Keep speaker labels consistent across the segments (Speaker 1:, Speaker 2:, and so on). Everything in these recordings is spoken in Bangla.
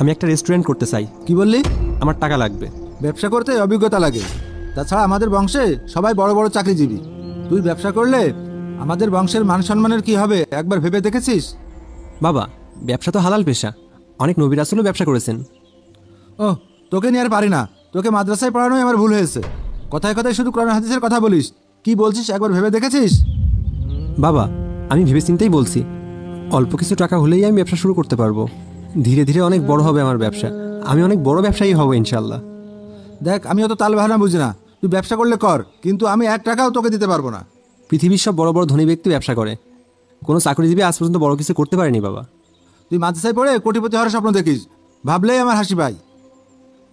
Speaker 1: আমি একটা রেস্টুরেন্ট করতে চাই।
Speaker 2: কি বললি?
Speaker 1: আমার টাকা লাগবে।
Speaker 2: ব্যবসা করতে অভিজ্ঞতা লাগে, তাছাড়া আমাদের বংশে সবাই বড় বড় চাকরিজীবী। তুই ব্যবসা করলে আমাদের বংশের মান সম্মানের কি হবে একবার ভেবে দেখেছিস?
Speaker 1: বাবা, ব্যবসা তো হালাল পেশা, অনেক নবী রাসূলও ব্যবসা করেছেন।
Speaker 2: ও, তোকে নিয়ে আর পারি না। তোকে মাদ্রাসায় পড়ানোই আমার ভুল হয়েছে। কথায় কথায় শুধু কোরআন হাদিসের কথা বলিস। কি বলছিস একবার ভেবে দেখেছিস?
Speaker 1: বাবা, আমি ভেবেচিন্তেই বলছি, অল্প কিছু টাকা হলেই আমি ব্যবসা শুরু করতে পারবো। ধীরে ধীরে অনেক বড় হবে আমার ব্যবসা, আমি অনেক বড় ব্যবসায়ী হব ইনশাল্লাহ।
Speaker 2: দেখ, আমি অত তাল বাহানা বুঝি না। তুই ব্যবসা করলে কর, কিন্তু আমি 1 টাকাও তোকে দিতে পারবো না।
Speaker 1: পৃথিবীর সব বড় বড় ধনী ব্যক্তি ব্যবসা করে, কোনো চাকরিজীবী আজ পর্যন্ত বড় কিছু করতে পারেনি বাবা।
Speaker 2: তুই মাদ্রাসায় পড়ে কোটিপতি হওয়ার স্বপ্ন দেখিস, ভাবলেই আমার হাসি পায়।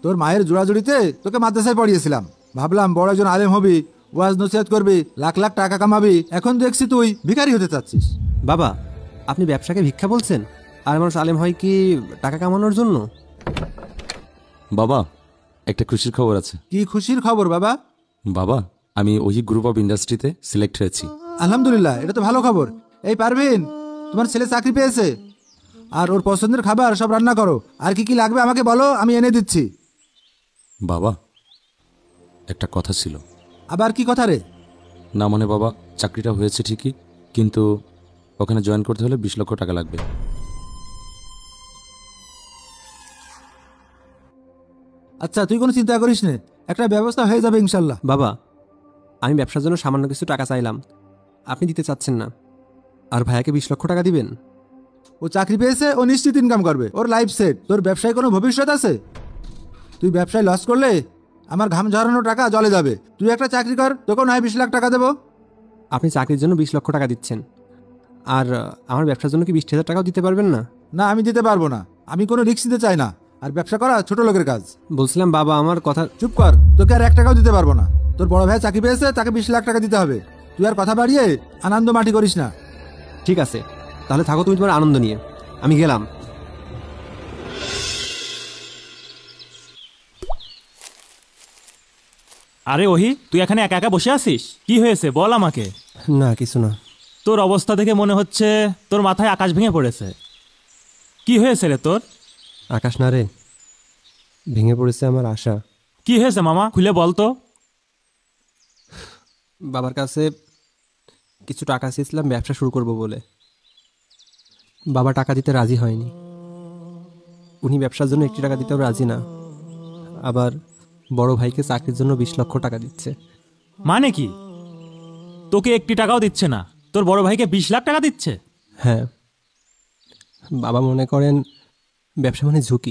Speaker 2: তোর মায়ের জোড়াজুড়িতে তোকে মাদ্রাসায় পড়িয়েছিলাম, ভাবলাম বড় একজন আলেম হবি, ওয়াজ নসিহত করবি, লাখ লাখ টাকা কামাবি। এখন দেখছি তুই ভিখারি হতে চাচ্ছিস।
Speaker 1: বাবা, আপনি ব্যবসাকে ভিক্ষা বলছেন? আর মানুষ আলেম হয় কি টাকা কামানোর জন্য?
Speaker 3: বাবা, একটা খুশির খবর আছে।
Speaker 2: কি খুশির খবর বাবা?
Speaker 3: বাবা, আমি ওই গ্রুপ অফ ইন্ডাস্ট্রিতে সিলেক্ট হয়েছি।
Speaker 2: আলহামদুলিল্লাহ, এটা তো ভালো খবর। এই পারভিন, তোমার ছেলে চাকরি পেয়েছে, আর ওর পছন্দের খাবার সব রান্না করো। আর কি কি লাগবে আমাকে বলো, আমি এনে দিচ্ছি।
Speaker 3: বাবা, একটা কথা ছিল।
Speaker 2: আবার কি কথা রে?
Speaker 3: না মানে বাবা, চাকরিটা হয়েছে ঠিকই, কিন্তু ওখানে জয়েন করতে হলে 20 লক্ষ টাকা লাগবে।
Speaker 2: আচ্ছা, তুই কোনো চিন্তা করিস না, একটা ব্যবস্থা হয়ে যাবে ইনশাল্লাহ।
Speaker 1: বাবা, আমি ব্যবসার জন্য সামান্য কিছু টাকা চাইলাম, আপনি দিতে চাচ্ছেন না, আর ভাইয়াকে 20 লক্ষ টাকা দিবেন?
Speaker 2: ও চাকরি পেয়েছে, ও নিশ্চিত ইনকাম করবে, ওর লাইফ সেট। তোর ব্যবসায় কোনো ভবিষ্যৎ আছে? তুই ব্যবসায় লস করলে আমার ঘাম ঝরানো টাকা জলে যাবে। তুই একটা চাকরি কর, তোকেও নয় 20 লাখ টাকা দেবো।
Speaker 1: আপনি চাকরির জন্য 20 লক্ষ টাকা দিচ্ছেন, আর আমার ব্যবসার জন্য কি 20,000 টাকাও দিতে পারবেন না?
Speaker 2: না, আমি দিতে পারবো না। আমি কোনো রিস্ক দিতে চাই না, আর ব্যবসা করা ছোট লোকের কাজ।
Speaker 1: বলছিলাম বাবা, আমার কথা।
Speaker 2: চুপ কর, তোকে আর 1 টাকাও দিতে পারবো না। তোর বড় ভাই চাকরি পেয়েছে, তাকে 20 লাখ টাকা দিতে হবে। তুই আর কথা বাড়িয়ে আনন্দ মাটি করিস না।
Speaker 1: ঠিক আছে, তাহলে থাকো তুমি তোমার আনন্দ নিয়ে, আমি গেলাম।
Speaker 4: আরে ওহি, তুই এখানে একা একা বসে আছিস? কি হয়েছে বল আমাকে।
Speaker 1: না, কিছু না।
Speaker 4: তোর অবস্থা দেখে মনে হচ্ছে তোর মাথায় আকাশ ভেঙে পড়েছে। কি হয়েছে রে তোর?
Speaker 1: আকাশ না রে, ভেঙে পড়েছে আমার আশা।
Speaker 4: কি হয়েছে মামা, খুলে বল তো।
Speaker 1: বাবার কাছে কিছু টাকা চেয়েছিলাম ব্যবসা শুরু করব বলে, বাবা টাকা দিতে রাজি হয়নি। উনি ব্যবসার জন্য 1 টাকা দিতেও রাজি না, আবার বড় ভাইকে চাকরির জন্য 20 লক্ষ টাকা দিচ্ছে।
Speaker 4: মানে কি, তোকে 1 টাকাও দিচ্ছে না, তোর বড় ভাইকে 20 লাখ টাকা দিচ্ছে?
Speaker 1: হ্যাঁ, বাবা মনে করেন ব্যবসা মানে ঝুঁকি।